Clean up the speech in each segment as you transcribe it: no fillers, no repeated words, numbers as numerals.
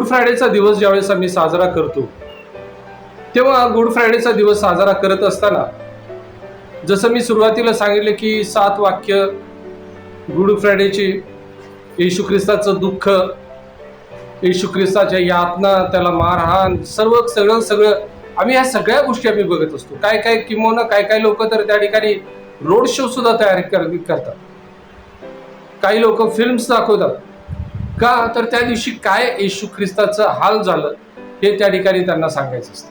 Good फ्रायडेचा दिवस ज्यावेळेस आम्ही साजरा करतो, तेव्हा गुड फ्रायडेचा दिवस साजरा करत असताना जसं मी सुरुवातीला सांगितलं की 7 वाक्य गुड फ्रायडेची, येशू ख्रिस्ताचं दुःख, येशू ख्रिस्ताच्या यातना, त्याला मारहाण, सगळं आम्ही ह्या सगळ्या गोष्टी आम्ही बघत असतो. काय किंवा काय लोक तर त्या ठिकाणी रोड शो सुद्धा तयार करतात. काही लोक फिल्म्स दाखवतात. का तर त्या दिवशी काय येशू ख्रिस्ताचं हाल झालं हे त्या ठिकाणी त्यांना सांगायचं असतं.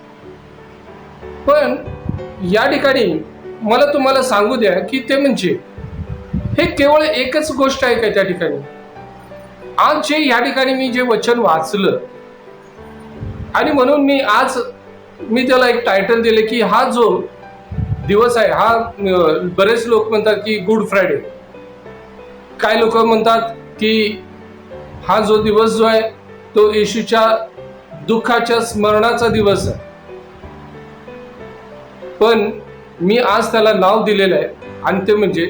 पण या ठिकाणी मला तुम्हाला सांगू द्या की ते म्हणजे हे केवळ एकच गोष्ट आहे का त्या ठिकाणी. आज जे या ठिकाणी मी जे वचन वाचलं आणि म्हणून मी त्याला एक टायटल दिले की हा जो दिवस आहे हा बरेच लोक म्हणतात की गुड फ्रायडे, काय लोक म्हणतात की हा जो दिवस जो आहे तो येशूच्या दुःखाच्या स्मरणाचा दिवस आहे. पण मी आज त्याला नाव दिलेलं आहे आणि ते म्हणजे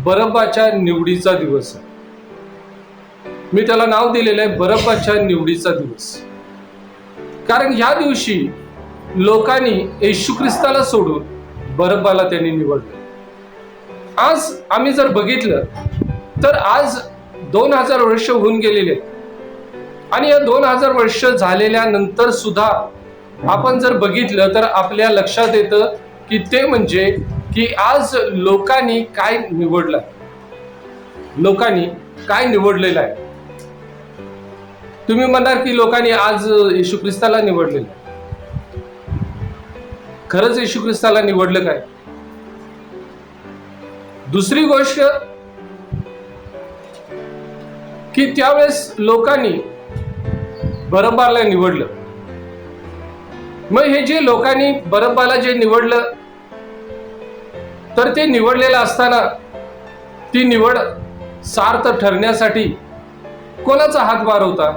बरब्बाच्या निवडीचा दिवस आहे. मी त्याला नाव दिलेलं आहे बरब्बाच्या निवडीचा दिवस. कारण ह्या दिवशी लोकांनी येशू ख्रिस्ताला सोडून बरब्बाला त्यांनी निवडलं. आज आम्ही जर बघितलं तर आज 2000 वर्ष होऊन गेलेले आणि या 2000 वर्ष झालेल्या नंतर सुद्धा आपण जर बघितलं तर आपल्या लक्षात येतं की ते म्हणजे की आज लोकांनी काय निवडलं, लोकांनी काय निवडलेलं आहे. तुम्ही म्हणाल की लोकांनी आज येशू ख्रिस्ताला निवडलेलं. खरंच येशू ख्रिस्ताला निवडलं काय? दुसरी गोष्ट की त्यावेळेस लोकांनी बरब्बाला निवडलं. मग हे जे लोकांनी बरब्बाला जे निवडलं तर ते निवडलेलं असताना ती निवड सार्थ ठरण्यासाठी कोणाचा हातभार होता?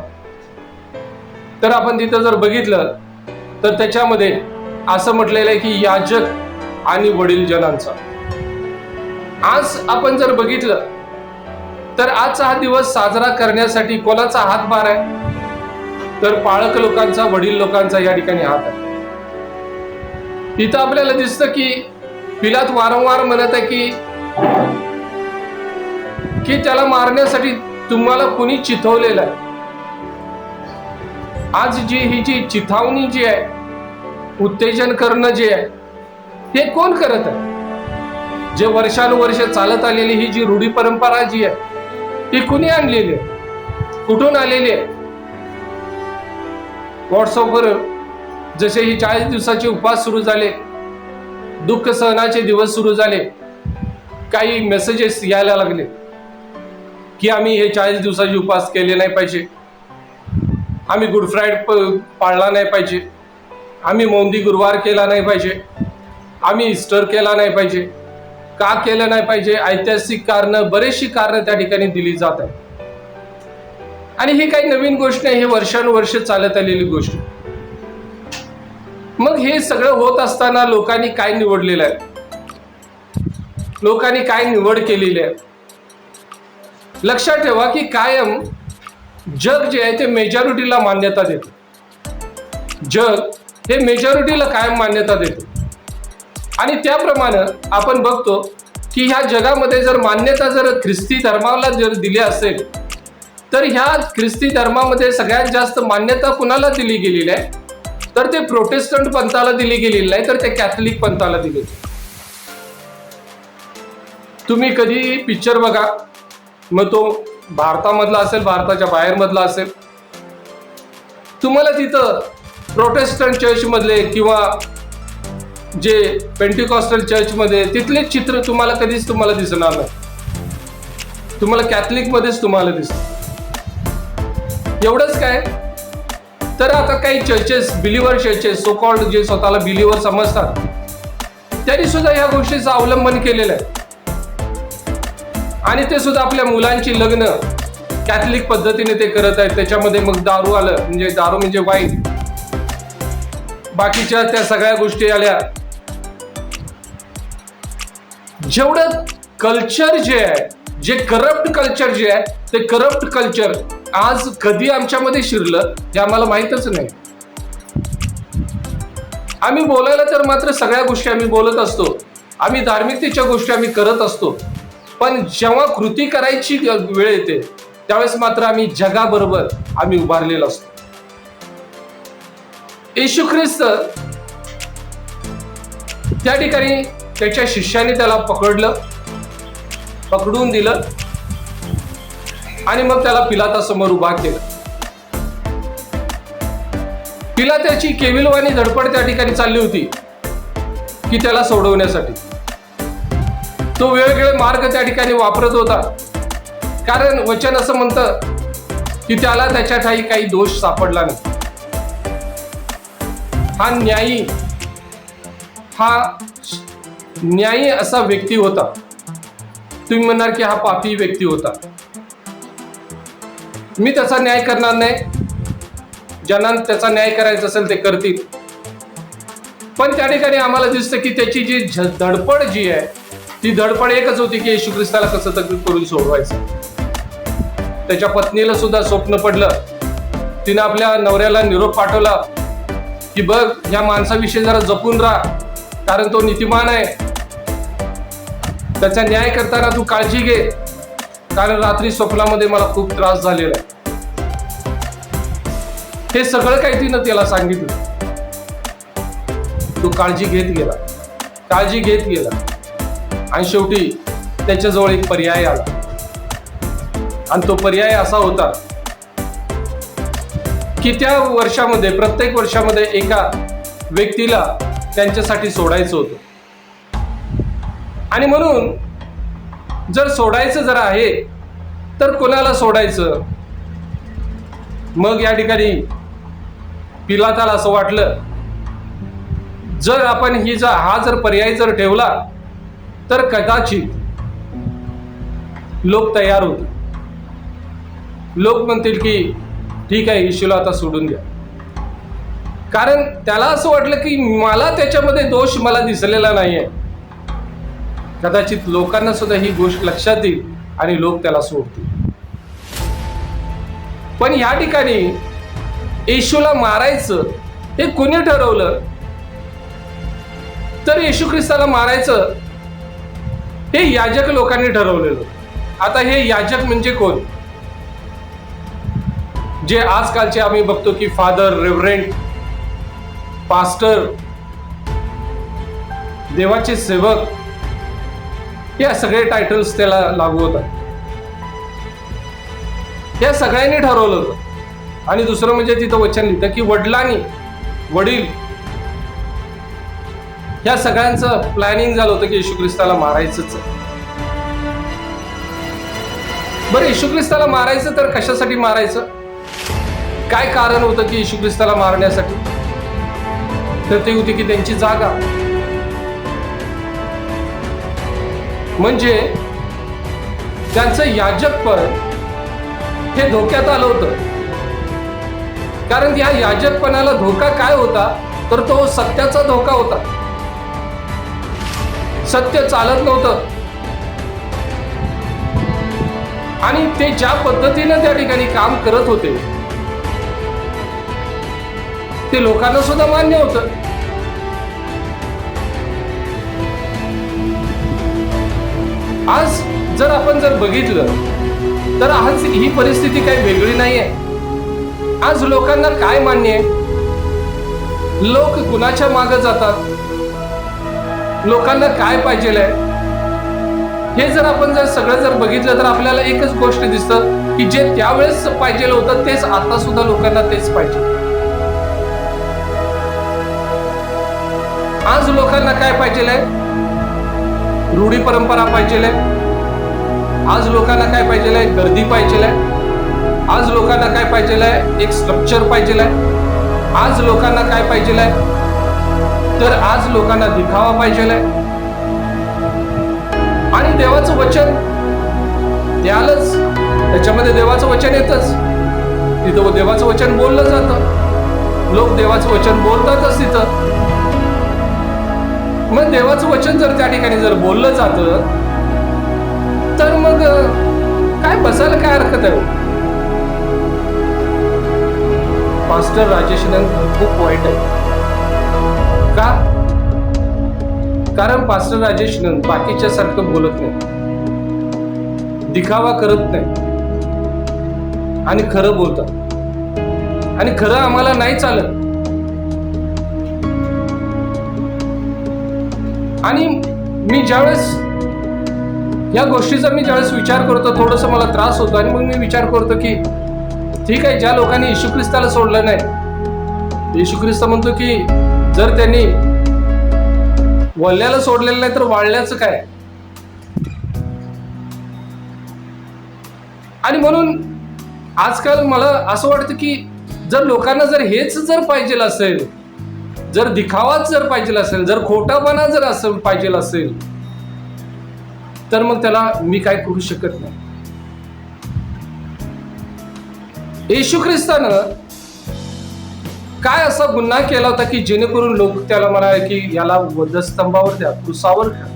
तर आपण तिथं जर बघितलं तर त्याच्यामध्ये असं म्हटलेलं आहे की याजक आणि वडील जनांचा. आज आपण जर बघितलं तर आजचा हा दिवस साजरा करण्यासाठी कोणाचा हातभार आहे? तर पाळक लोकांचा, वडील लोकांचा या ठिकाणी हात आहे. इथं आपल्याला दिसतं की पिलात वारंवार म्हणत आहे की त्याला मारण्यासाठी तुम्हाला कोणी चिथवलेलं आहे. आज ही जी चिथावणी जी आहे, उत्तेजन करणं जे आहे, हे कोण करत आहे? जे वर्षानुवर्ष चालत आलेली ही जी रूढी परंपरा जी आहे ती कुणी आणलेली आहे? कुठून आलेली आहे? व्हॉट्सअपवर जसे ही 40 दिवसाचे उपवास सुरू झाले, दुःख सहनाचे दिवस सुरू झाले, काही मेसेजेस यायला लागले की आम्ही हे 40 दिवसाचे उपवास केले नाही पाहिजे, आम्ही गुड फ्रायडे पाळला नाही पाहिजे, आम्ही मौंदी गुरुवार केला नाही पाहिजे, आम्ही ईस्टर केला नाही पाहिजे. का केलं नाही पाहिजे? ऐतिहासिक कारणं, बरेचशी कारणं त्या ठिकाणी दिली जात आहेत. आणि ही काही नवीन गोष्ट नाही, हे वर्षानुवर्ष चालत आलेली गोष्ट. मग हे सगळं होत असताना लोकांनी काय निवडलेलं आहे? लोकांनी काय निवड केलेली आहे? लक्षात ठेवा की कायम जग जे आहे ते मेजॉरिटीला मान्यता देतं. जग हे मेजॉरिटीला कायम मान्यता देतं आणि त्याप्रमाणे आपण बघतो की ह्या जगामध्ये जर मान्यता जर ख्रिस्ती धर्माला जर दिली असेल तर ह्या ख्रिस्ती धर्मामध्ये सगळ्यात जास्त मान्यता कुणाला दिली गेलेली आहे? तर ते प्रोटेस्टंट पंथाला दिली गेलेली नाही, तर ते कॅथलिक पंथाला दिली. तुम्ही कधी पिक्चर बघा, मग तो भारतामधला असेल, भारताच्या बाहेर मधला असेल, तुम्हाला तिथं प्रोटेस्टंट चर्च मधले किंवा जे पेंटिकॉस्टल चर्च मध्ये तिथले चित्र तुम्हाला कधीच दिसणार नाही. तुम्हाला कॅथलिक मध्येच तुम्हाला दिसत. एवढंच काय तर आता काही चर्चेस, बिलिव्हर चर्चेस, सो कॉल्ड जे स्वतःला बिलिव्हर समजतात, त्यांनी सुद्धा ह्या गोष्टीचं अवलंबन केलेलं आहे आणि ते सुद्धा आपल्या मुलांची लग्न कॅथलिक पद्धतीने ते करत आहेत. त्याच्यामध्ये मग दारू आलं, म्हणजे दारू म्हणजे वाईन, बाकीच्या त्या सगळ्या गोष्टी आल्या. जेवढं कल्चर जे आहे, जे करप्ट कल्चर जे आहे, ते करप्ट कल्चर आज कधी आमच्यामध्ये शिरलं हे आम्हाला माहीतच नाही. आम्ही बोलायला तर मात्र सगळ्या गोष्टी आम्ही बोलत असतो, आम्ही धार्मिकतेच्या गोष्टी आम्ही करत असतो, पण जेव्हा कृती करायची वेळ येते त्यावेळेस मात्र आम्ही जगाबरोबर आम्ही उभारलेलो असतो. येशू ख्रिस्त त्या ठिकाणी त्याच्या शिष्याने त्याला पकडून दिलं आणि मग त्याला पिलातासमोर उभा केलं. पिलाताची केविलवाणी धडपड त्या ठिकाणी चालली होती की त्याला सोडवण्यासाठी. तो वेगवेगळे मार्ग त्या ठिकाणी वापरत होता, कारण वचन असं म्हणतं की त्याला त्याच्या ठाई काही दोष सापडला नाही. हा न्यायी असा व्यक्ती होता. तुम्ही म्हणणार की हा पापी व्यक्ती होता. मी त्याचा न्याय करणार नाही, ज्यांना त्याचा न्याय करायचा असेल ते करतील. पण त्या ठिकाणी आम्हाला दिसतं की त्याची जी धडपड जी आहे ती धडपड एकच होती की येशू ख्रिस्ताला कसं तरी करून सोडवायचं. त्याच्या पत्नीला सुद्धा स्वप्न पडलं. तिने आपल्या नवऱ्याला निरोप पाठवला की बघ, या माणसाविषयी जरा जपून राहा, कारण तो नीतिमान आहे. त्याचा न्याय करताना तू काळजी घे, कारण रात्री स्वप्नामध्ये मला खूप त्रास झालेला आहे. हे सगळं काही तिनं त्याला सांगितलं. तो काळजी घेत गेला आणि शेवटी त्याच्याजवळ एक पर्याय आला. आणि तो पर्याय असा होता की त्या वर्षामध्ये, प्रत्येक वर्षामध्ये एका व्यक्तीला त्यांच्यासाठी सोडायचं होतं. आणि म्हणून जर सोडायचं जर आहे तर कोणाला सोडायचं? मग या ठिकाणी पिलाताला असं वाटलं, जर आपण हा जर पर्याय जर ठेवला तर कदाचित लोक तयार होतील. लोक म्हणतील की ठीक आहे, येशूला आता सोडून द्या. कारण त्याला असं वाटलं की मला त्याच्यामध्ये दोष मला दिसलेला नाहीये. कदाचित लोकांना सुद्धा ही गोष्ट लक्षात येईल आणि लोक त्याला सोडतील. पण या ठिकाणी येशूला मारायचं हे कोणी ठरवलं? तर येशू ख्रिस्ताला मारायचं हे याजक लोकांनी ठरवलेलं. आता हे याजक म्हणजे कोण? जे आजकालचे आम्ही बघतो की फादर, रेव्हरंड, पास्टर, देवाचे सेवक, या सगळे टायटल्स त्याला लागू होतात. या सगळ्यांनी ठरवलं होतं. आणि दुसरं म्हणजे तिथं वचन लिहितं की वडील या सगळ्यांचं प्लॅनिंग झालं होतं की येशू ख्रिस्ताला मारायचंच. बरं, येशू ख्रिस्ताला मारायचं तर कशासाठी मारायचं? काय कारण होतं की येशू ख्रिस्ताला मारण्यासाठी? तर ते होती की त्यांची जागा, म्हणजे त्यांचं याजकपण हे धोक्यात आलं होतं. कारण या याजकपणाला धोका काय होता? तर तो सत्याचा धोका होता. सत्य चालत नव्हतं आणि ते ज्या पद्धतीनं त्या ठिकाणी काम करत होते ते लोकांना सुद्धा मान्य होतं. आज जर आपण बघितलं तर आज ही परिस्थिती काही वेगळी नाहीये. आज लोकांना काय मान्य आहे? लोक कुणाच्या मागे जातात? लोकांना काय पाहिजे आहे? हे जर आपण सगळं बघितलं तर आपल्याला एकच गोष्ट दिसतं की जे त्यावेळेस पाहिजे होतं तेच आता सुद्धा लोकांना तेच पाहिजे. आज लोकांना काय पाहिजे आहे? रूढी परंपरा पाहिजे आहे. आज लोकांना काय पाहिजे आहे? गर्दी पाहिजे आहे. आज लोकांना काय पाहिजे आहे? एक स्ट्रक्चर पाहिजे आहे. आज लोकांना काय पाहिजे आहे? तर आज लोकांना दिखावा पाहिजे आहे. आणि देवाचं वचन द्यालच, त्याच्यामध्ये देवाचं वचन येतच. तिथं देवाचं वचन बोललं जातं, लोक देवाचं वचन बोलतातच तिथं. मग देवाचं वचन जर त्या ठिकाणी जर बोललं जातं तर मग काय बसायला काय हरकत आहे? पास्टर राजेश नंद खूप वाईट आहे. का? कारण पास्टर राजेश नंद बाकीच्या सारखं बोलत नाही, दिखावा करत नाही आणि खरं बोलतात. आणि खरं आम्हाला नाही चालत. आणि मी ज्यावेळेस या गोष्टीचा ज्यावेळेस विचार करतो, थोडस मला त्रास होतो. आणि मग मी विचार करतो की ठीक आहे, ज्या लोकांनी येशू ख्रिस्ताला सोडलं नाही, येशू ख्रिस्त म्हणतो की जर त्यांनी वल्ल्याला सोडलेलं नाही तर वाळल्याचं काय. आणि म्हणून आजकाल मला असं वाटतं की जर लोकांना जर हेच जर पाहिजे असेल, जर दिखावाच जर पाहिजे असेल, जर खोटापणा जर असं पाहिजे असेल, तर मग त्याला मी काय करू शकत नाही. येशू ख्रिस्तानं काय असा गुन्हा केला होता की जेणेकरून लोक त्याला म्हणाले की याला वधस्तंभावर द्या, क्रूसावर द्या.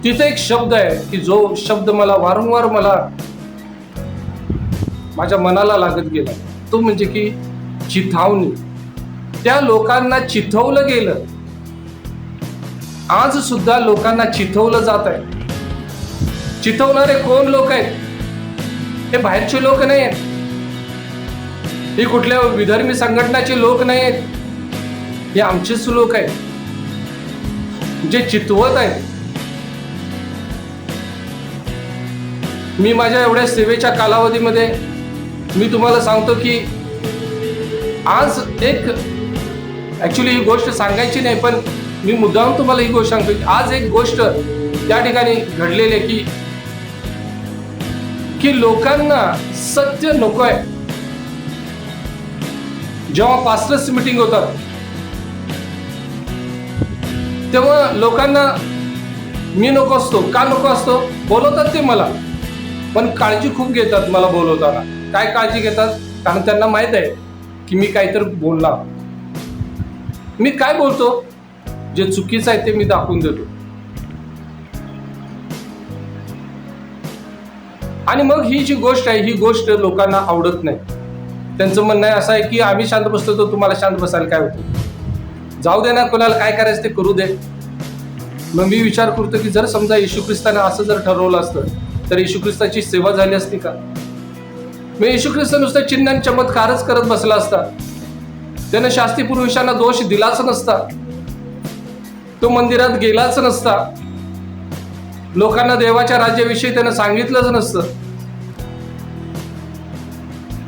तिथे एक शब्द आहे की जो शब्द मला वारंवार माझ्या मनाला लागत गेला, तो म्हणजे की चिथावणी. त्या लोकांना चिथवलं गेलं. आज सुद्धा लोकांना चिथवलं जात आहे. चिथवणारे कोण लोक आहेत? हे बाहेरचे लोक नाही आहेत, हे कुठल्या विधर्मी संघटनाचे लोक नाही आहेत, हे आमचेच लोक आहेत जे चितवत आहेत. मी माझ्या एवढ्या सेवेच्या कालावधीमध्ये मी तुम्हाला सांगतो की आज एक ऍक्च्युली ही गोष्ट सांगायची नाही, पण मी मुद्दाम तुम्हाला ही गोष्ट सांगतो की आज एक गोष्ट त्या ठिकाणी घडलेली आहे की लोकांना सत्य नको आहे. जेव्हा पास्टर्स मीटिंग होतात तेव्हा लोकांना मी नको असतो. का नको असतो? बोलवतात ते मला, पण काळजी खूप घेतात मला बोलवताना. काय काळजी घेतात? कारण त्यांना माहित आहे की मी काहीतरी बोलणार. मी काय बोलतो? जे चुकीचं आहे ते मी दाखवून देतो. आणि मग ही जी गोष्ट आहे, ही गोष्ट लोकांना आवडत नाही. त्यांचं म्हणणं असं आहे की आम्ही शांत बसतो तर तुम्हाला शांत बसायला काय होतं? जाऊ दे ना, कोणाला काय करायचं ते करू दे. मग मी विचार करतो की जर समजा येशू ख्रिस्ताने असं जर ठरवलं असतं तर येशू ख्रिस्ताची सेवा झाली असती का? मग येशू ख्रिस्त नुसतं चिन्ह आणि चमत्कारच करत बसला असता, त्यानं शास्त्री पुरुषांना दोष दिलाच नसता, तो मंदिरात गेलाच नसता, लोकांना देवाच्या राज्याविषयी त्यानं सांगितलंच नसतं.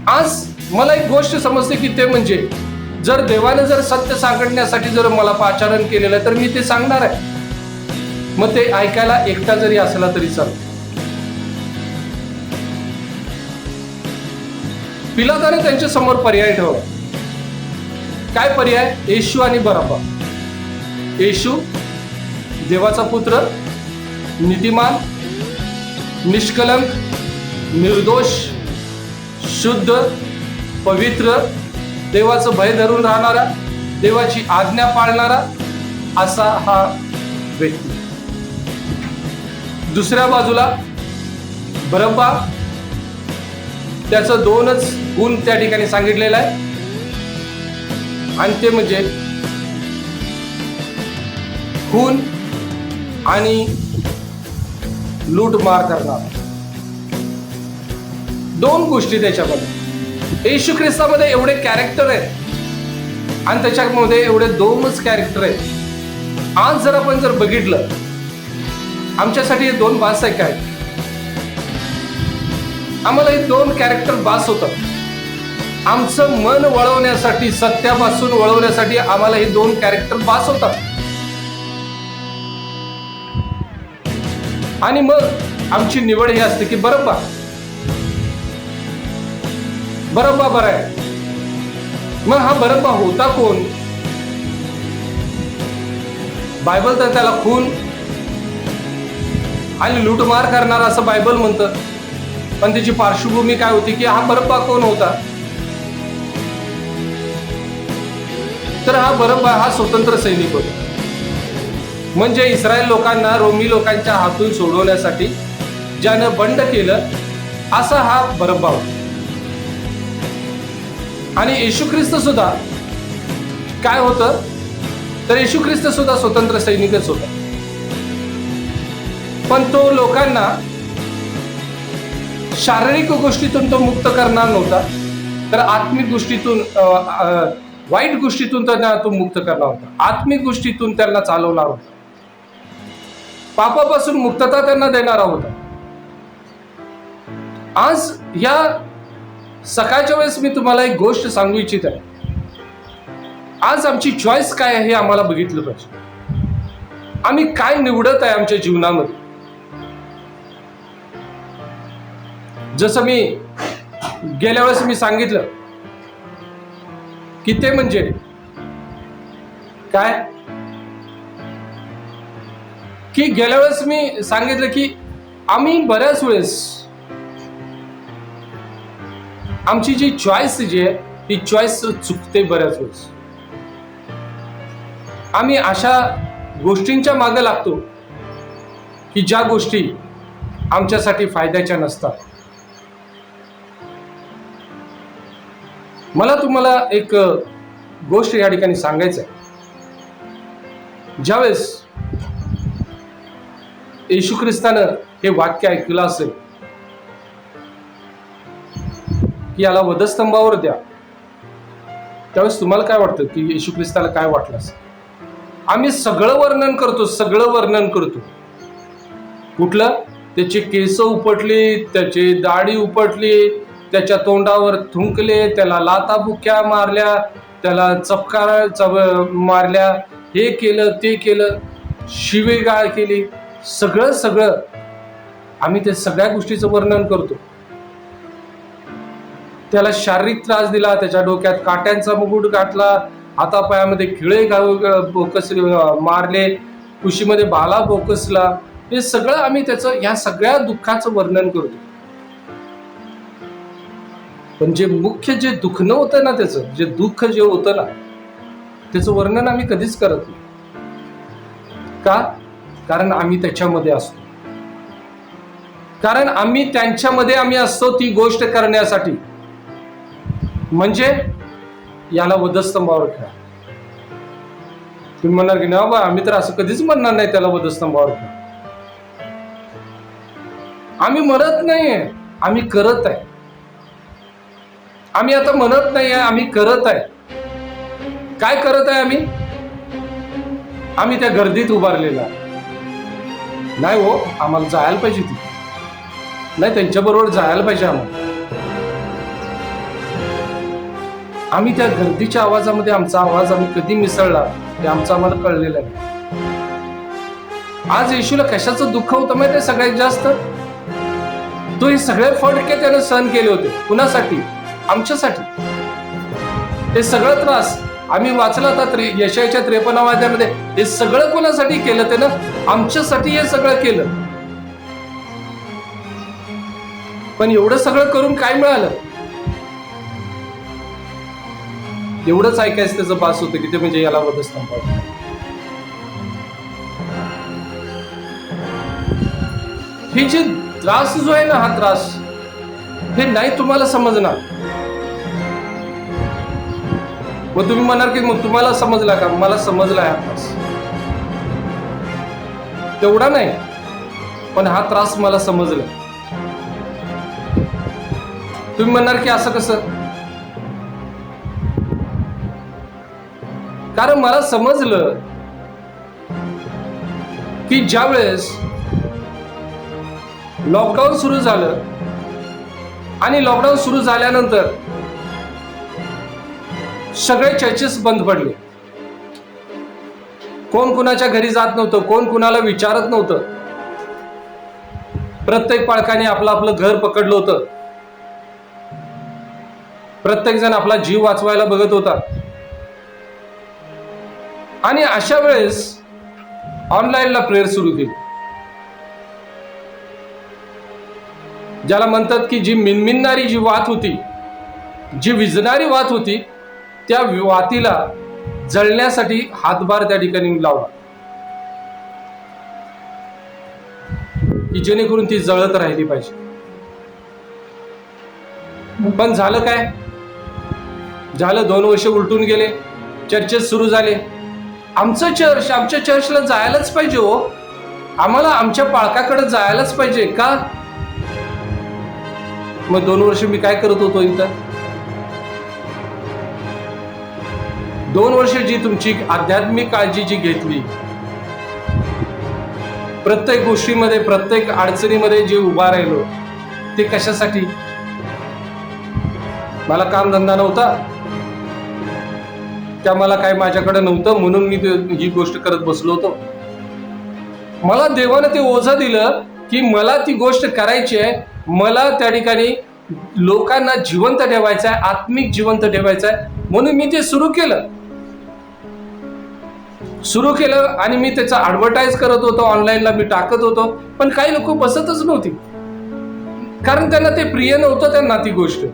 आज मला एक गोष्ट समजते की ते म्हणजे जर देवाने जर सत्य सांगण्यासाठी जर मला पाचारण केलेलं आहे तर मी ते सांगणार आहे. मग ते ऐकायला एकटा जरी असला तरी चालतं. पिलाताने त्यांच्या समोर पर्याय ठेवला. काय पर्याय? येशू आणि बरब्बा. येशू देवाचा पुत्र, नीतिमान, निष्कलंक, निर्दोष, शुद्ध, पवित्र, देवाचं भय धरून राहणारा, देवाची आज्ञा पाळणारा असा हा व्यक्ती. दुसऱ्या बाजूला बरब्बा, त्याचं दोनच गुण त्या ठिकाणी सांगितलेला आहे आणि ते म्हणजे खून आणि लूटमार करणार. दोन गोष्टी त्याच्यामध्ये. येशू ख्रिस्तामध्ये एवढे कॅरेक्टर आहेत आणि त्याच्यामध्ये एवढे दोनच कॅरेक्टर आहेत. आज जर आपण जर बघितलं, आमच्यासाठी हे दोन बास आहे काय? आम्हाला हे दोन कॅरेक्टर बास होतात. आमचं मन वळवण्यासाठी, सत्यापासून वळवण्यासाठी आम्हाला हे दोन कॅरेक्टर बास होतात. आणि मग आमची निवड ही असते की बरब्बा बरं आहे. मग हा बरब्बा होता कोण? बायबल तर त्याला खून आणि लूटमार करणारा असं बायबल म्हणतं. पण त्याची पार्श्वभूमी काय होती की हा बरब्बा कोण होता? तर हा बरब्बा हा स्वतंत्र सैनिक होता. म्हणजे इस्रायल लोकांना रोमी लोकांच्या हातून सोडवण्यासाठी ज्यानं बंड केलं असा हा बरब्बा होता. आणि येशू ख्रिस्त सुद्धा काय होतं, तर येशू ख्रिस्त सुद्धा स्वतंत्र सैनिकच होता. पण तो लोकांना शारीरिक गोष्टीतून तो मुक्त करणार नव्हता, तर आत्मिक गोष्टीतून वाईट गोष्टीतून त्यांना तो मुक्त करणार होता. आत्मिक गोष्टीतून त्यांना चालवणार होता. पापापासून मुक्तता त्यांना देणारा होता. आज या सकाळच्या वेळेस मी तुम्हाला एक गोष्ट सांगू इच्छित आहे. आज आमची चॉईस काय आहे हे आम्हाला बघितलं पाहिजे. आम्ही काय निवडत आहे आमच्या जीवनामध्ये. जसं मी गेल्या वेळेस मी सांगितलं की ते म्हणजे काय, की गेल्या वेळेस मी सांगितलं की आम्ही बऱ्याच वेळेस आमची जी चॉईस जी आहे ती चॉईस चुकते. बऱ्याच वेळेस आम्ही अशा गोष्टींच्या मागे लागतो की ज्या गोष्टी आमच्यासाठी फायद्याच्या नसतात. मला तुम्हाला एक गोष्ट या ठिकाणी सांगायचं आहे. ज्यावेळेस येशू ख्रिस्तानं हे वाक्य ऐकलं असेल की याला वधस्तंभावर द्या, त्यावेळेस तुम्हाला काय वाटतं की येशू ख्रिस्ताला काय वाटलं असेल? आम्ही सगळं वर्णन करतो. कुठलं? त्याची केस उपटली, त्याची दाढी उपटली, त्याच्या तोंडावर थुंकले, त्याला लाताबुक्या मारल्या, त्याला चपकार मारल्या, हे केलं ते केलं, शिवीगाळ केली, सगळं आम्ही त्या सगळ्या गोष्टीचं वर्णन करतो. त्याला शारीरिक त्रास दिला, त्याच्या डोक्यात काट्यांचा मुकुट घातला, हातापायामध्ये खिळे मारले, कुशीमध्ये भाला बोकसला, हे सगळं आम्ही त्याचं या सगळ्या दुःखाचं वर्णन करतो. पण जे मुख्य जे दुःख नव्हतं ना, त्याचं जे दुःख जे होतं ना, त्याचं वर्णन आम्ही कधीच करत नाही. का? कारण आम्ही त्याच्यामध्ये असतो. कारण आम्ही त्यांच्यामध्ये आम्ही असतो ती गोष्ट करण्यासाठी. म्हणजे याला वधस्तंभावर ठेवा. तुम्ही म्हणणार की ना बा आम्ही तर असं कधीच म्हणणार नाही त्याला वधस्तंभावर ठेवा. आम्ही म्हणत नाहीये, आम्ही करत आहे. आम्ही आता म्हणत नाहीये, आम्ही करत आहे. काय करत आहे आम्ही? आम्ही त्या गर्दीत उभारलेला नाही. हो, आम्हाला जायला पाहिजे ती नाही, त्यांच्याबरोबर जायला पाहिजे आम्ही त्या गर्दीच्या आवाजामध्ये आमचा आवाज आम्ही कधी मिसळला ते आमचं आम्हाला कळलेलं नाही. आज येशूला कशाचं दुःख होतं माहिती आहे सगळ्यात जास्त? तो हे सगळे फटके त्याने सहन केले होते. कुणासाठी? आमच्यासाठी. हे सगळं त्रास आम्ही वाचला होता यशायाच्या 53 अध्यायामध्ये. हे सगळं कोणासाठी केलं त्यानं? आमच्यासाठी हे सगळं केलं. पण एवढं सगळं करून काय मिळालं? एवढंच ऐकायचं त्याचं बास होतं की ते म्हणजे याला वधस्तंभावर. हे जे त्रास जो आहे ना, हा त्रास हे नाही तुम्हाला समजणार. मग तुम्ही म्हणाल की मग तुम्हाला समजला का? मला समजला हा त्रास. तेवढा नाही, पण हा त्रास मला समजला. तुम्ही म्हणणार की असं कसं? कारण मला समजलं की ज्या वेळेस लॉकडाऊन सुरू झालं आणि लॉकडाऊन सुरू झाल्यानंतर सगळे चर्चेस बंद पडले. कोण कुणाच्या घरी जात नव्हतं, कोण कुणाला विचारत नव्हतं. प्रत्येक पालकाने आपलं आपलं घर पकडलं होतं. प्रत्येक जण आपला जीव वाचवायला बघत होता. आणि अशा वेळेस ऑनलाईनला प्रेयर सुरू केली. ज्याला म्हणतात की जी मिनमिनणारी जी वात होती, जी विझणारी वात होती, त्या वातीला जळण्यासाठी हातभार त्या ठिकाणी लावला की जेणेकरून ती जळत राहिली पाहिजे. पण झालं काय? झालं 2 वर्ष उलटून गेले, चर्चेस सुरू झाले. आमचं चर्च, आमच्या चर्चला जायलाच पाहिजे हो, आम्हाला आमच्या पालकाकडे जायलाच पाहिजे का? मग 2 वर्ष मी काय करत होतो इथं? 2 वर्ष जी तुमची आध्यात्मिक काळजी जी घेतली, प्रत्येक गोष्टीमध्ये, प्रत्येक अडचणीमध्ये जे उभा राहिलो, ते कशासाठी? मला कामधंदा नव्हता, त्या मला काय माझ्याकडे नव्हतं म्हणून मी ही गोष्ट करत बसलो होतो. मला देवानं ते ओझं दिलं की मला ती गोष्ट करायची आहे. मला त्या ठिकाणी लोकांना जिवंत ठेवायचं आहे, आत्मिक जिवंत ठेवायचं आहे, म्हणून मी ते सुरू केलं आणि मी त्याचा ऍडव्हर्टाईज करत होतो, ऑनलाईनला मी टाकत होतो. पण काही लोक बसतच नव्हती, कारण त्यांना ते प्रिय नव्हतं. त्यांना ती गोष्ट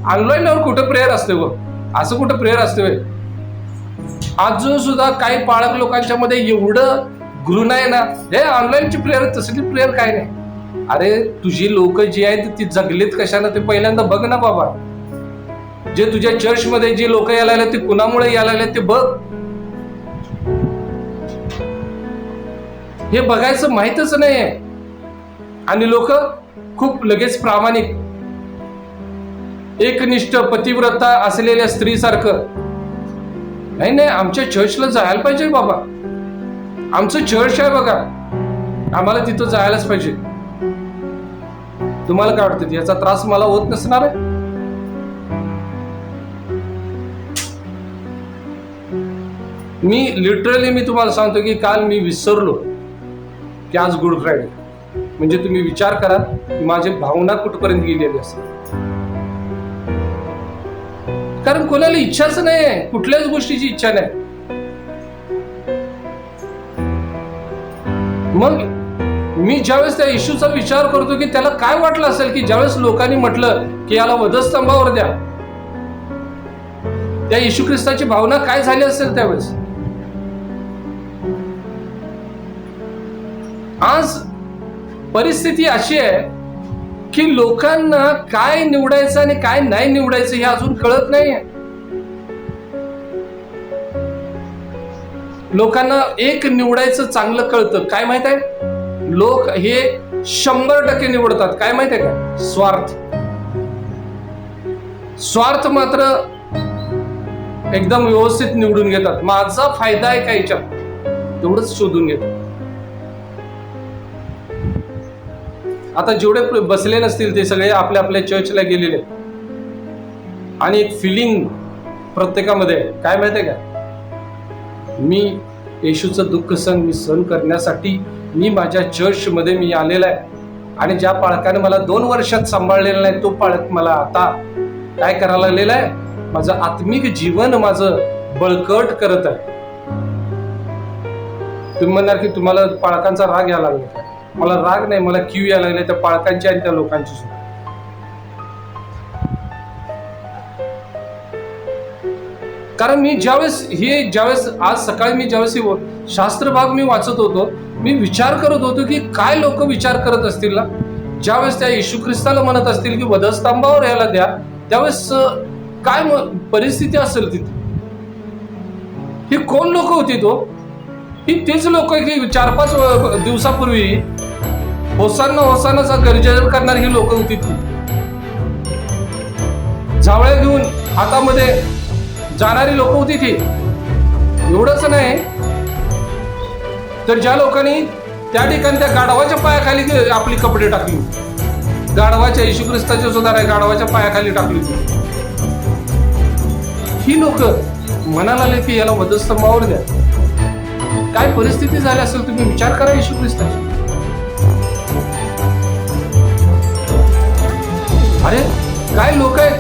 ऑनलाईनवर कुठं प्रेयर असते व असं कुठं प्रेयर असते? अजून सुद्धा काही पाळक लोकांच्या मध्ये एवढं घृणा आहे ना, हे ऑनलाईनची प्रेयर, तसली प्रेयर काय नाही. अरे तुझी लोक जी आहेत ती जगलीत कशानं ते पहिल्यांदा बघ ना बाबा. जे तुझ्या चर्च मध्ये जे लोक यायला लागले ते कुणामुळे यायला लागले ते बघ. हे बघायचं माहीतच नाहीये. आणि लोक खूप लगेच प्रामाणिक, एकनिष्ठ पतिव्रता असलेल्या स्त्री सारखं, नाही नाही आमच्या चर्चला जायला पाहिजे बाबा, आमचं चर्च आहे बघा, आम्हाला तिथं जायलाच पाहिजे. तुम्हाला काय वाटतं याचा त्रास मला होत नसणार आहे? मी तुम्हाला सांगतो की काल मी विसरलो की आज गुड फ्रायडे. म्हणजे तुम्ही विचार करा की माझी भावना कुठपर्यंत गेलेली असेल. कारण कोणाला इच्छाच नाही आहे, कुठल्याच गोष्टीची इच्छा नाही. मग मी ज्यावेळेस त्या इश्यूचा विचार करतो की त्याला काय वाटलं असेल की ज्यावेळेस लोकांनी म्हटलं की याला वधस्तंभावर द्या, त्या येशू ख्रिस्ताची भावना काय झाली असेल त्यावेळेस. आज परिस्थिती अशी आहे की लोकांना काय निवडायचं आणि काय नाही निवडायचं हे अजून कळत नाहीये. लोकांना एक निवडायचं चांगलं कळतं. काय माहित आहे, लोक हे 100% निवडतात. काय माहित आहे का? स्वार्थ मात्र एकदम व्यवस्थित निवडून घेतात. माझा फायदा आहे का याच्यात, तेवढंच शोधून घेतात. आता जेवढे बसले नसतील ते सगळे आपल्या आपल्या चर्चला गेलेले, आणि एक फिलिंग प्रत्येकामध्ये काय माहितीये का, मी येशूचं दुःख सहन करण्यासाठी मी माझ्या चर्च मध्ये मी आलेला आहे. आणि ज्या पाळकाने मला 2 वर्षात सांभाळलेला नाही, तो पाळक मला आता काय करायला लागलेला आहे, माझं आत्मिक जीवन माझं बळकट करत आहे. तुम्ही म्हणणार की तुम्हाला पाळकांचा राग यायला लागला. मला राग नाही, मला क्यू यायला लागले त्या पाळकांची आणि त्या लोकांची सुद्धा. कारण मी ज्यावेळेस आज सकाळी मी ज्यावेळेस शास्त्र भाग मी वाचत होतो, मी विचार करत होतो की काय लोक विचार करत असतील ना, ज्यावेळेस त्या येशू ख्रिस्ताला म्हणत असतील की वधस्तंभावर यायला द्या, त्यावेळेस काय परिस्थिती असेल तिथे. ही कोण लोक होती? तो ही तेच लोक की 4-5 दिवसापूर्वी होसाना होसानाचा गर्जन करणारी ही लोक होती. ती झावळ्या घेऊन हातामध्ये जाणारी लोक होती ती. एवढंच नाही तर ज्या लोकांनी त्या ठिकाणी त्या गाढवाच्या पायाखाली आपली कपडे टाकली, गाढवाच्या येशू ख्रिस्ताच्या सुद्धा नाही, गाढवाच्या पायाखाली टाकली होती. ही लोक म्हणायला लागले की याला वधस्तंभावर द्या. काय परिस्थिती झाली असेल तुम्ही विचार करा येशू ख्रिस्ताची. अरे काय लोक आहेत,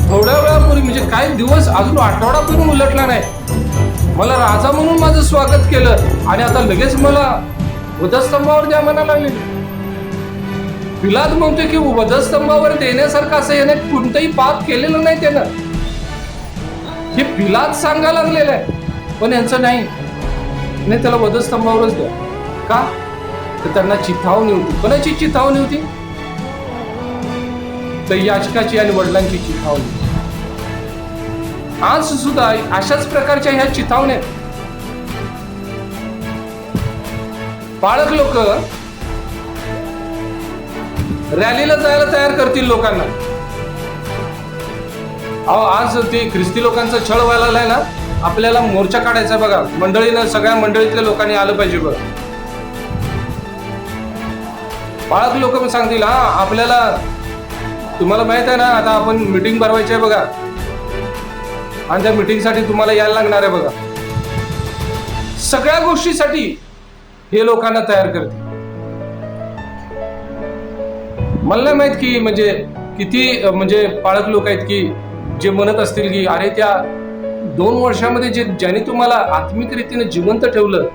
थोड्या वेळापूर्वी म्हणजे काही दिवस, अजून आठवडा पण उलटला नाही, मला राजा म्हणून माझं स्वागत केलं आणि आता लगेच मला वधस्तंभावर द्या म्हणायला लागले. पिलात म्हणतोय की वधस्तंभावर देण्यासारखं असं याने कोणतंही पाप केलेलं नाही त्यानं. हे पिलात सांगायला लागलेलं आहे, पण यांचं नाही, त्याला वधस्तंभावरच द्या. का तर त्यांना चिथावणी होती. कोणाची चिथावणी होती? तर याचकाची आणि वडिलांची चिथावणी. आज सुद्धा अशाच प्रकारच्या ह्या चिथावण्या पाळक लोक रॅलीला जायला तयार करतील लोकांना. अहो आज ते ख्रिस्ती लोकांचा छळ व्हायला लागलाय ना, आपल्याला मोर्चा काढायचा बघा. मंडळीनं सगळ्या मंडळीतल्या लोकांनी आलं पाहिजे बघा. पाळक लोक सांगतील हा आपल्याला, तुम्हाला माहित आहे ना आता आपण मीटिंग भरवायची आहे बघा, आणि त्या मीटिंगसाठी तुम्हाला यायला लागणार आहे बघा. सगळ्या गोष्टीसाठी हे लोकांना तयार करते. मला नाही माहित की म्हणजे किती म्हणजे पाळक लोक आहेत की जे म्हणत असतील की अरे त्या 2 वर्षामध्ये ज्याने तुम्हाला आत्मिक रीतीने जिवंत ठेवलं,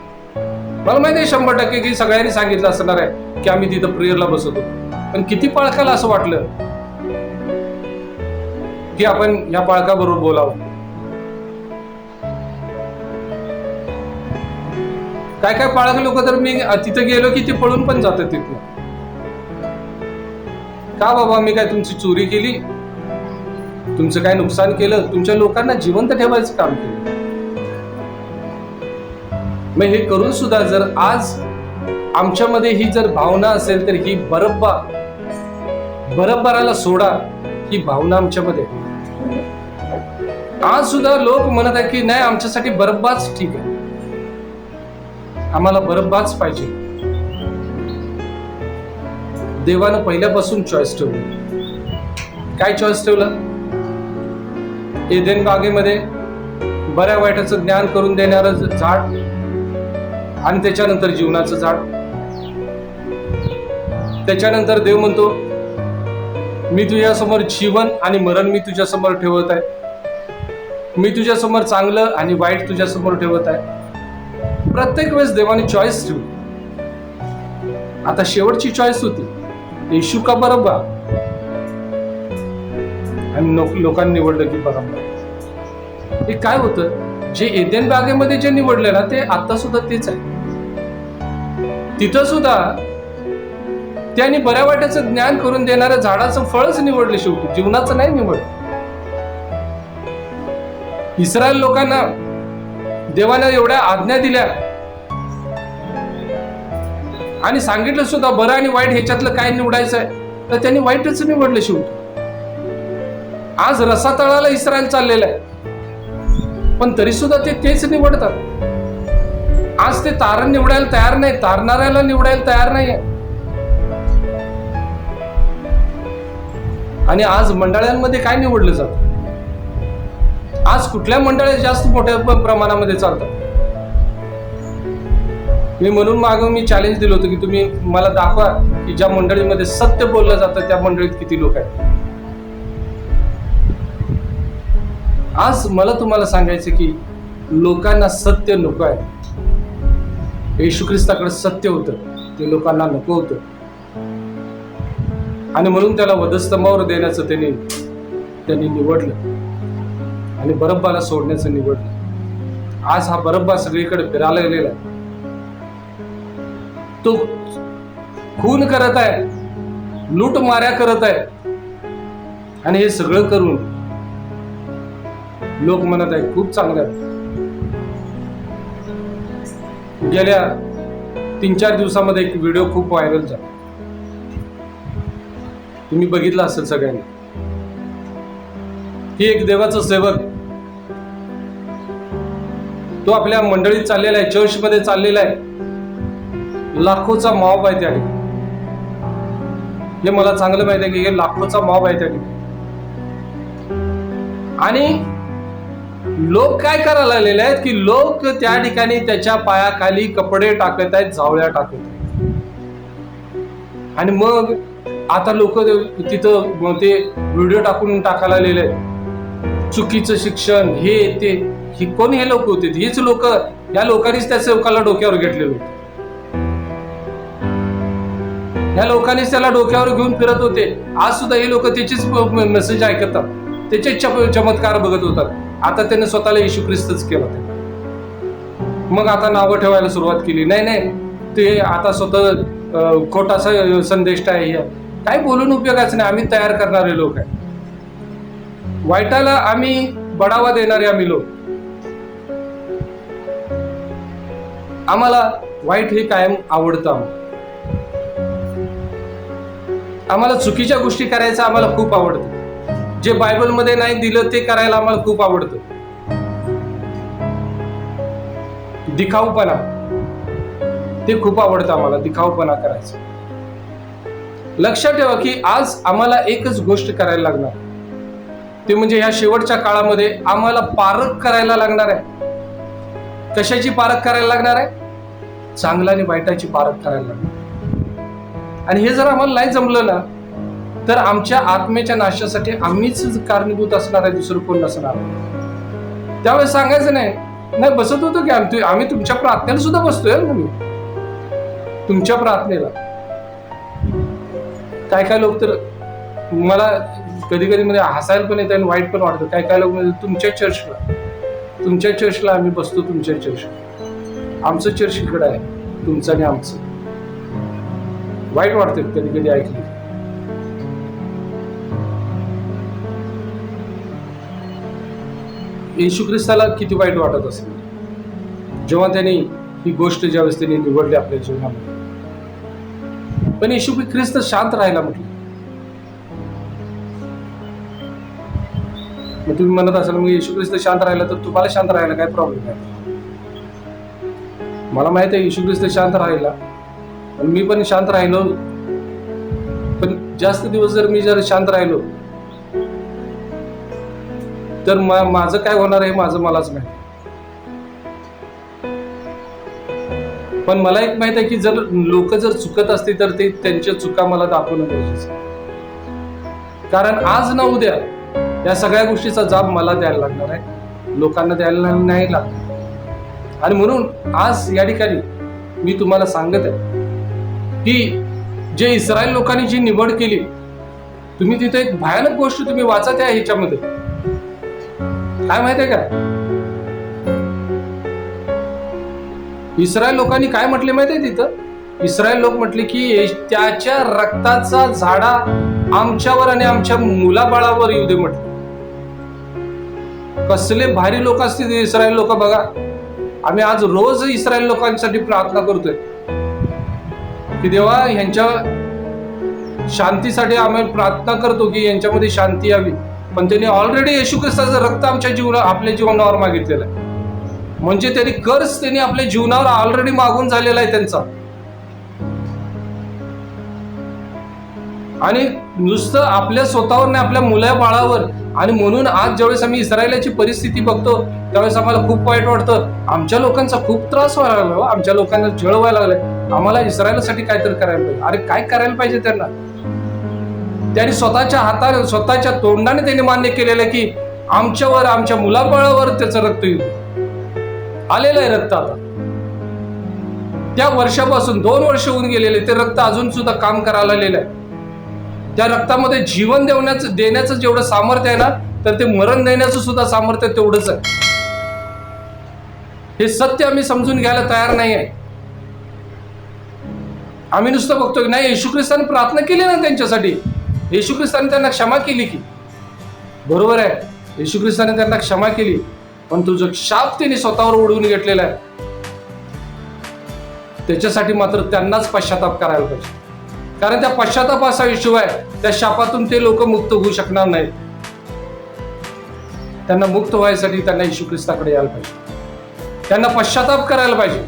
मला माहिती आहे 100% की सगळ्यांनी सांगितलं असणार आहे की आम्ही तिथं प्रेयरला बसवतो. पण किती पाळकाला असं वाटलं की आपण या पाळकाबरोबर बोलावं. काय काय पाळक लोक तर मी तिथं गेलो की ते पळून पण जातात तिथून. का बाबा मी काय तुमची चोरी केली, तुमचं काय नुकसान केलं, तुमच्या लोकांना जिवंत ठेवायचं काम केलं. मग हे करून सुद्धा जर आज आमच्यामध्ये ही जर भावना असेल तर ही बरोबराला सोडा ही भावना आमच्यामध्ये. आज सुद्धा लोक म्हणत आहेत की नाही आमच्यासाठी बरब्बाच ठीक आहे, आम्हाला बरब्बाच पाहिजे. देवानं पहिल्यापासून चॉईस ठेवली. काय चॉईस ठेवलं? एदेन बागेमध्ये बऱ्या वाईटाचं ज्ञान करून देणारं झाड आणि त्याच्यानंतर जीवनाचं झाड. त्याच्यानंतर देव म्हणतो मी तुझ्यासमोर जीवन आणि मरण मी तुझ्यासमोर ठेवत आहे, मी तुझ्यासमोर चांगलं आणि वाईट तुझ्यासमोर ठेवत आहे. प्रत्येक वेळेस देवाने चॉईस ठेवली. आता शेवटची चॉईस होती येशू का बरब्बा, आणि लोकांनी निवडलं की बरब्बा. हे काय होतं, जे एदेन बागेमध्ये जे निवडलं ना ते आता सुद्धा तेच आहे. तिथं सुद्धा त्यांनी बऱ्या वाईटाचं ज्ञान करून देणाऱ्या झाडाचं फळच निवडलं, शेवटी जीवनाचं नाही निवडलं. इस्रायल लोकांना देवाने एवढ्या आज्ञा दिल्या आणि सांगितलं सुद्धा बरं आणि वाईट ह्याच्यातलं काय निवडायचं आहे, तर त्यांनी वाईटच निवडलं शेवटी. आज रसातळाला इस्रायल चाललेला आहे, पण तरी सुद्धा ते तेच निवडतात. आज ते तारण निवडायला तयार नाही, तारणाऱ्याला निवडायला तयार नाही. आणि आज मंडळांमध्ये काय निवडलं जातं? आज कुठल्या मंडळात जास्त मोठ्या प्रमाणामध्ये चालतात? मी म्हणून मागं मी चॅलेंज दिलं होतं की तुम्ही मला दाखवा की ज्या मंडळीमध्ये सत्य बोललं जातं त्या मंडळीत किती लोक आहेत. आज मला तुम्हाला सांगायचं की लोकांना सत्य नको आहे. येशू ख्रिस्ताकडे सत्य होतं, ते लोकांना नको होतं, आणि म्हणून त्याला वधस्तंभावर देण्याचं त्यांनी निवडलं आणि बरब्बाला सोडण्याचं निवडलं. आज हा बरब्बा सगळीकडे फिरायला गेलेला आहे. तो खून करत आहे, लूट माऱ्या करत आहे, आणि हे सगळं करून लोक म्हणत आहे खूप चांगलं आहे. गेल्या 3-4 दिवसामध्ये एक व्हिडिओ खूप व्हायरल झाला, तुम्ही बघितला असेल सगळ्यांनी. ही एक देवाचा सेवक, तो आपल्या मंडळीत चाललेला आहे, चर्चमध्ये चाललेला आहे. लाखोचा मॉब आहे त्या ठिकाणी. हे मला चांगलं माहिती आहे की हे लाखोचा मॉब आहे त्या ठिकाणी. आणि लोक काय करायला लागलेले आहेत की लोक त्या ठिकाणी त्याच्या पायाखाली कपडे टाकत आहेत, झावळ्या टाकत आहेत. आणि मग आता लोक तिथं ते व्हिडिओ टाकायला लागलेले आहेत, चुकीचं शिक्षण हे ते. ही कोण हे लोक होते? हेच लोक, या लोकांनीच त्या सेवकाला डोक्यावर घेतलेलं होतं. ह्या लोकांनीच त्याला डोक्यावर घेऊन फिरत होते. आज सुद्धा हे लोक त्याचेच मेसेज ऐकतात, त्याचेच चमत्कार बघत होतात. आता त्याने स्वतःला येशू ख्रिस्तच केला. मग आता नावं ठेवायला सुरुवात केली. नाही ते आता स्वतः खोटासा संदेश आहे. काय बोलून उपयोगाचं नाही. आम्ही तयार करणारे लोक आहे. वाईटाला आम्ही बढावा देणारे आम्ही लोक. आम्हाला वाईट हे कायम आवडतं. आम्हाला चुकीच्या गोष्टी करायचं आम्हाला खूप आवडतं. जे बायबलमध्ये नाही दिलं ते करायला आम्हाला खूप आवडतं. दिखाऊपणा ते खूप आवडतं आम्हाला, दिखाऊपणा करायचं. लक्षात ठेवा की आज आम्हाला एकच गोष्ट करायला लागणार, ते म्हणजे ह्या शेवटच्या काळामध्ये आम्हाला पारख करायला लागणार आहे. कशाची पारख करायला लागणार आहे? चांगला आणि वाईटाची पारख करायला लागणार. आणि हे जर आम्हाला नाही जमलं ना, तर आमच्या आत्म्याच्या नाशासाठी आम्हीच कारणीभूत असणार आहे, दुसरं कोण नसणार. त्यावेळेस सांगायचं नाही बसत होतो की आम्ही तुमच्या प्रार्थनेला सुद्धा बसतोय. तुमच्या प्रार्थनेला काय लोक तर मला कधी कधी म्हणजे हसायला पण येतं आणि वाईट पण वाटतं. काय लोक म्हणजे तुमच्या चर्चला आम्ही बसतो. तुमच्या चर्चला, आमचं चर्च इकडं आहे, तुमचं आणि आमचं. वाईट वाटतं कधी कधी ऐकलं. येशू ख्रिस्ताला किती वाईट वाटत असेल जेव्हा त्यांनी ही गोष्ट ज्यावेळेस त्यांनी निवडली आपल्या जीवनामध्ये. पण येशू ख्रिस्त शांत राहायला म्हटलं. मग तुम्ही म्हणत असाल मग येशू ख्रिस्त शांत राहिला तर तुम्हाला शांत राहायला काय प्रॉब्लेम आहे? मला माहित आहे येशू ख्रिस्त शांत राहिला, पण मी पण शांत राहिलो. पण जास्त दिवस जर मी शांत राहिलो तर माझं काय होणार आहे माझं मलाच माहिती. पण मला एक माहित आहे की जर लोक जर चुकत असतील तर ते त्यांच्या चुका मला दाखवणं गरजेचं. कारण आज ना उद्या या सगळ्या गोष्टीचा जाब मला द्यायला लागणार आहे, लोकांना द्यायला नाही लागणार. आणि म्हणून आज या ठिकाणी मी तुम्हाला सांगत आहे की जे इस्रायल लोकांनी जी निवड केली, तुम्ही तिथे एक भयानक गोष्ट तुम्ही वाचा त्या ह्याच्यामध्ये. काय माहित आहे का? इस्रायल लोकांनी काय म्हटले माहिती आहे तिथं? इस्रायल लोक म्हटले की त्याच्या रक्ताचा झाडा आमच्यावर आणि आमच्या मुलाबाळावर येऊ दे म्हटलं. कसले भारी लोक असतील इस्रायल लोक बघा. आम्ही आज रोज इस्रायल लोकांसाठी प्रार्थना करतोय की देवा ह्यांच्या शांतीसाठी आम्ही प्रार्थना करतो की यांच्यामध्ये शांती यावी. पण त्यांनी ऑलरेडी येशू ख्रिस्ताचं रक्त आपल्या जीवनावर मागितलेलं आहे. म्हणजे त्यांनी कर्ज त्यांनी आपल्या जीवनावर ऑलरेडी मागून झालेला आहे त्यांचा. आणि नुसतं आपल्या स्वतःवर नाही, आपल्या मुला बाळावर. आणि म्हणून आज ज्यावेळेस आम्ही इस्रायलाची परिस्थिती बघतो त्यावेळेस आम्हाला खूप वाईट वाटतं. आमच्या लोकांचा खूप त्रास व्हायला लागला, आमच्या लोकांना जळ व्हायला लागलाय. आम्हाला इस्रायलासाठी काहीतरी करायला पाहिजे. अरे काय करायला पाहिजे त्यांना? त्यांनी स्वतःच्या हाताने स्वतःच्या तोंडाने त्यांनी मान्य केलेलं आहे की आमच्यावर आमच्या मुलाबाळावर त्याचं रक्त आलेलं आहे. रक्त आता त्या वर्षापासून 2 वर्ष होऊन गेलेले, ते रक्त अजून सुद्धा काम करायला आलेलं आहे. त्या रक्तामध्ये जीवन देण्याचं जेवढं सामर्थ्य आहे ना, तर ते मरण देण्याचं सुद्धा सामर्थ्य तेवढंच आहे. हे सत्य आम्ही समजून घ्यायला तयार नाही आहे. आम्ही नुसतं बघतो की नाही येशू ख्रिस्ताने प्रार्थना केली ना त्यांच्यासाठी, येशू ख्रिस्ताने त्यांना क्षमा केली की. बरोबर आहे, येशू ख्रिस्ताने त्यांना क्षमा केली, पण तुझं शाप त्यांनी स्वतःवर ओढवून घेतलेला आहे. त्याच्यासाठी मात्र त्यांनाच पश्चाताप करायला पाहिजे. कारण त्या पश्चातापाशिवाय त्या शापातून ते लोक मुक्त होऊ शकणार नाहीत. त्यांना मुक्त व्हायसाठी त्यांना येशू ख्रिस्ताकडे यायला पाहिजे, त्यांना पश्चाताप करायला पाहिजे,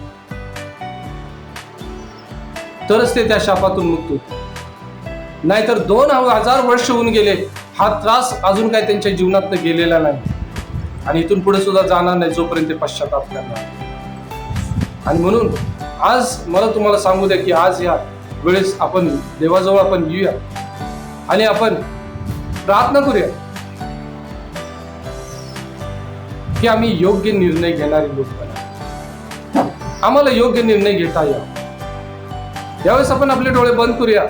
तरच ते त्या शापातून मुक्त होतील. नाहीतर 2000 वर्ष होऊन गेले, हा त्रास अजून काय त्यांच्या जीवनात गेलेला नाही आणि इथून पुढे सुद्धा जाणार नाही जोपर्यंत ते पश्चाताप करणार. आणि म्हणून आज मला तुम्हाला सांगू द्या की आज या वेळेस आपण देवाजवळ आपण येऊया आणि आपण प्रार्थना करूया की आम्ही योग्य निर्णय घेणारे लोक बना. आम्हाला योग्य निर्णय घेता यावा. यावेळेस आपण आपले डोळे बंद करूया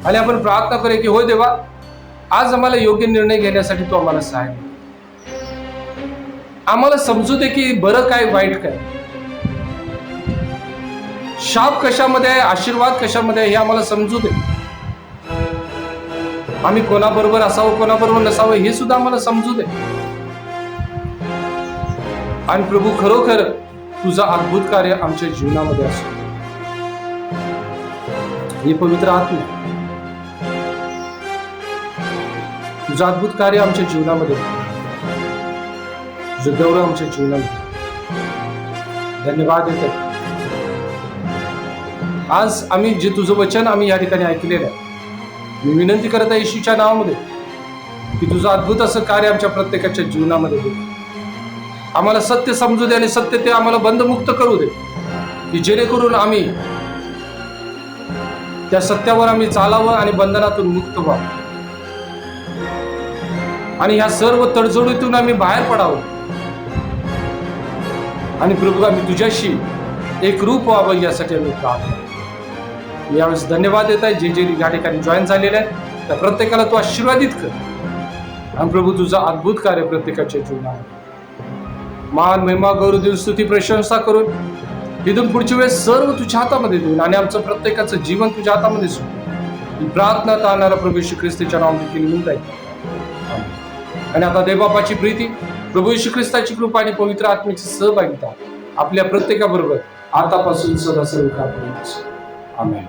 आणि आपण प्रार्थना करूया की होय देवा, आज आम्हाला योग्य निर्णय घेण्यासाठी तू आम्हाला सहाय्य कर. आम्हाला समजू दे की बरं काय वाईट काय, शाप कशामध्ये आहे आशीर्वाद कशामध्ये आहे हे आम्हाला समजू दे. आम्ही कोणाबरोबर असावं कोणाबरोबर नसावं हे सुद्धा आम्हाला समजू दे. आणि प्रभू खरोखर तुझं अद्भुत कार्य आमच्या जीवनामध्ये असो. हे पवित्र आत्मा तुझं अद्भुत कार्य आमच्या जीवनामध्ये, तुझं गौरव आमच्या जीवनामध्ये. धन्यवाद देतो. आज आम्ही जे तुझं वचन आम्ही या ठिकाणी ऐकलेलं आहे, मी विनंती करत आहे येशूच्या नावामध्ये की तुझं अद्भुत असं कार्य आमच्या प्रत्येकाच्या जीवनामध्ये दे. आम्हाला सत्य समजू दे आणि सत्य ते आम्हाला बंधमुक्त करू दे, की जेणेकरून आम्ही त्या सत्यावर आम्ही चालावं आणि बंधनातून मुक्त व्हावं आणि ह्या सर्व तडजोडीतून आम्ही बाहेर पडावं आणि प्रभू आम्ही तुझ्याशी एक रूप व्हावं यासाठी आम्ही प्रार्थना. यावेळेस धन्यवाद देत आहे जे जे या ठिकाणी जॉईन झालेले आहेत त्या प्रत्येकाला तू आशीर्वादित कर आणि प्रभू तुझा अद्भुत कार्य प्रत्येकाच्या जीवनात मान महिमा गौरव देऊन स्तुती प्रशंसा करून इथून पुढच्या वेळेस सर्व तुझ्या हातामध्ये देऊन आणि आमचं प्रत्येकाचं जीवन तुझ्या हातामध्ये सोडून ही प्रार्थना तारणारा प्रभू येशू ख्रिस्ताच्या नावाने केली म्हणता येईल. आणि आता देवबापाची प्रीती, प्रभू येशू ख्रिस्ताची कृपा आणि पवित्र आत्म्याची सहभागिता आपल्या प्रत्येकाबरोबर आतापासून सदा सर्व काळ पर्यंत. आमेन.